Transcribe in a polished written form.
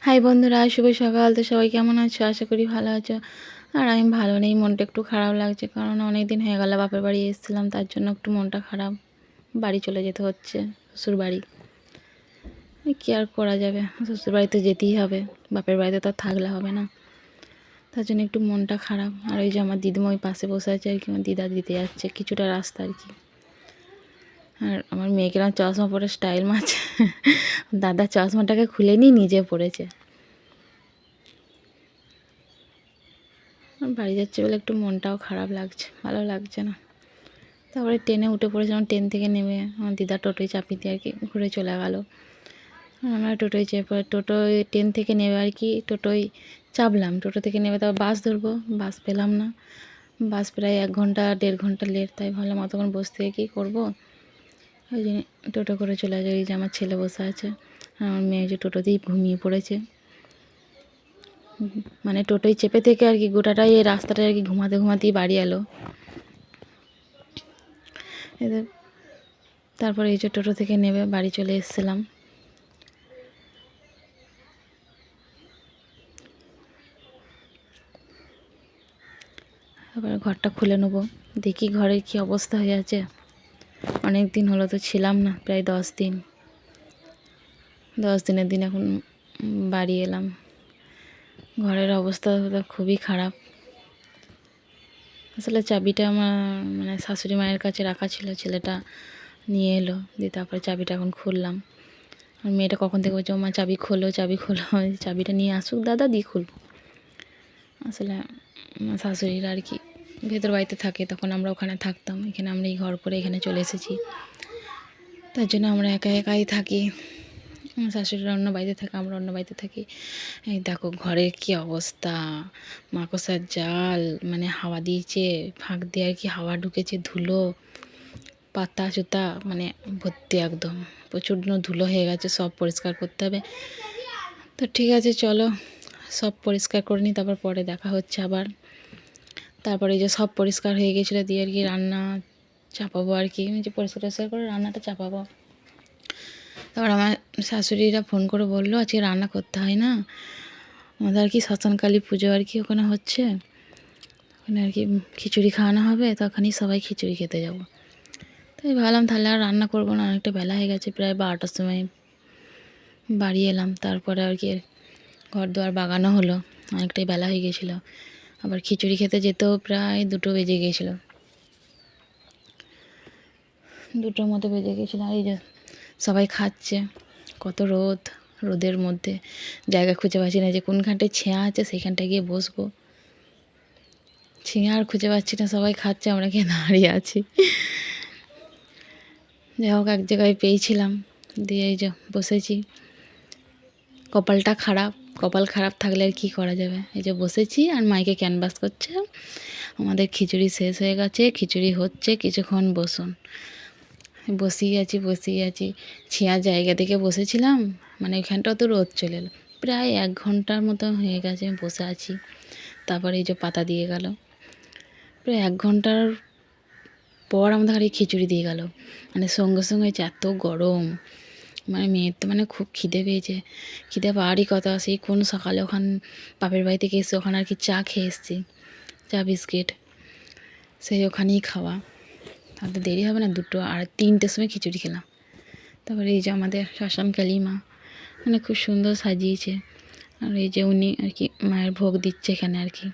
High বন্ধুরা, শুভ সকাল। তো সবাই কেমন আছো? আশা করি ভালো আছো। আর আমি ভালো নেই, মনটা একটু খারাপ লাগছে, কারণ অনেক দিন হয়ে গেল বাপের বাড়ি এসেছিলাম, তার জন্য একটু মনটা খারাপ। বাড়ি চলে যেতে হচ্ছে, শ্বশুর বাড়ি। কী আর করা যাবে, শ্বশুর বাড়িতে যেতেই হবে, বাপের বাড়িতে তো আর থাকলে হবে না। তার জন্য একটু মনটা খারাপ। আর ওই যে আমার দিদিমা ওই পাশে বসে আছে আর কি, আমার দিদা দিতে যাচ্ছে কিছুটা রাস্তা আর কি। আর আমার মেয়েকে চশমা পরে স্টাইল মারছে, দাদা চশমাটাকে খুলে নিয়ে নিজে পড়েছে। বাড়ি যাচ্ছে বলে একটু মনটাও খারাপ লাগছে, ভালো লাগছে না। তারপরে ট্রেনে উঠে পড়েছিলাম, ট্রেন থেকে নেমে আমার দিদা টোটোয় চাপিয়ে দিয়ে আর কি ঘুরে চলে গেল। আমরা টোটোয় চেপে ট্রেন থেকে নেমে আর কি টোটোয় চাপলাম। টোটো থেকে নেমে তারপর বাস ধরবো, বাস পেলাম না। বাস প্রায় 1 ঘন্টা 1.5 ঘন্টা লেট। তাই ভাবলাম অতক্ষণ বসে থেকে কী করবো, ওই জন্য টোটো করে চলে যাই। যে আমার ছেলে বসে আছে, আমার মেয়ে যে টোটোতেই ঘুমিয়ে পড়েছে। মানে টোটোয় চেপে থেকে আর কি গোটাটাই এই রাস্তাটায় আর কি ঘুমাতে ঘুমাতেই বাড়ি এলো। এদের তারপরে এই যে টোটো থেকে নেমে বাড়ি চলে এসেছিলাম। এবার ঘরটা খুলে নেবো, দেখি ঘরের কি অবস্থা হয়ে আছে। অনেক দিন হলো তো ছিলাম না, প্রায় 10 দিন। 10 দিনের দিন এখন বাড়ি এলাম। ঘরের অবস্থা তো খুবই খারাপ। আসলে চাবিটা আমার মানে শাশুড়ি মায়ের কাছে রাখা ছিল, ছেলেটা নিয়ে এলো, দিয়ে তারপরে চাবিটা এখন খুললাম। আর মেয়েটা কখন থেকে বলছে মা চাবি খোলো, চাবি খোলো। চাবিটা নিয়ে আসুক দাদা, দিয়ে খুলবো। আসলে শাশুড়িরা আর কি ভেতর বাড়িতে থাকে, তখন আমরা ওখানে থাকতাম। এখানে আমরা এই ঘর করে এখানে চলে এসেছি, তার জন্য আমরা একা একাই থাকি। আমার শাশুড়িরা অন্য বাড়িতে থাকে, আমরা অন্য বাড়িতে থাকি। এই দেখো ঘরের কি অবস্থা, মাকড়সার জাল, মানে হাওয়া দিয়েছে, ফাঁক দিয়ে আর কি হাওয়া ঢুকেছে, ধুলো পাতা চুতা মানে ভর্তি, একদম প্রচুর ধুলো হয়ে গেছে, সব পরিষ্কার করতে হবে। তো ঠিক আছে চলো সব পরিষ্কার করে নিই, তারপর পরে দেখা হচ্ছে আবার। তারপরে এই যে সব পরিষ্কার হয়ে গেছিলো, দিয়ে আর কি রান্না চাপাবো আর কি, যে পরিষ্কার টরিষ্কার করে রান্নাটা চাপাবো। তারপর আমার শাশুড়িরা ফোন করে বললো আজকে রান্না করতে হয় না, আমাদের আর কি শ্মশানকালী পুজো আর কি ওখানে হচ্ছে, ওখানে আর কি খিচুড়ি খাওয়ানো হবে, তখনই সবাই খিচুড়ি খেতে যাব। তাই ভাবলাম তাহলে আর রান্না করবো না, অনেকটা বেলা হয়ে গেছে, প্রায় 12টার সময় বাড়ি এলাম। তারপরে আর কি ঘর দুয়ার বাগানো হলো, অনেকটাই বেলা হয়ে গেছিলো। আবার খিচুড়ি খেতে যেতেও প্রায় 2টো বেজে গিয়েছিলো, 2টোর মতো বেজে গিয়েছিলো। আর এই যে সবাই খাচ্ছে, কত রোদ, রোদের মধ্যে জায়গা খুঁজে পাচ্ছি না যে কোনখানটায় ছেঁয়া আছে সেইখানটায় গিয়ে বসবো। ছেঁয়া আর খুঁজে পাচ্ছি না, সবাই খাচ্ছে, আমরা গিয়ে দাঁড়িয়ে আছি। যাই হোক এক জায়গায় পেয়েছিলাম, দিয়ে এই যে বসেছি। কপালটা খারাপ, কপাল খারাপ থাকলে আর কী করা যাবে। এই যে বসেছি আর মাইকে ক্যানভাস করছে, আমাদের খিচুড়ি শেষ হয়ে গেছে, খিচুড়ি হচ্ছে, কিছুক্ষণ বসুন। বসেই আছি, ছেঁয়া জায়গা থেকে বসেছিলাম, মানে ওইখানটাও তো রোদ চলে এলো। প্রায় 1 ঘন্টার মতো হয়ে গেছে আমি বসে আছি। তারপরে এই যে পাতা দিয়ে গেল, প্রায় 1 ঘন্টার পর আমাদের ঘরে খিচুড়ি দিয়ে গেল। মানে সঙ্গে সঙ্গে হয়েছে, এত গরম, মানে মেয়ের তো মানে খুব খিদে পেয়েছে। খিদে পাওয়ারই কথা, সেই কোন সকালে বাপের বাড়ি থেকে এসে ওখানে আর কি চা খেয়ে এসেছি, চা বিস্কিট, সেই ওখানেই খাওয়া। তাহলে দেরি হবে না, 2টো আর 3টের সময় খিচুড়ি খেলাম। তারপরে এই যে আমাদের শ্মশানকালী মা, মানে খুব সুন্দর সাজিয়েছে। আর এই যে উনি আর কি মায়ের ভোগ দিচ্ছে এখানে আর কি।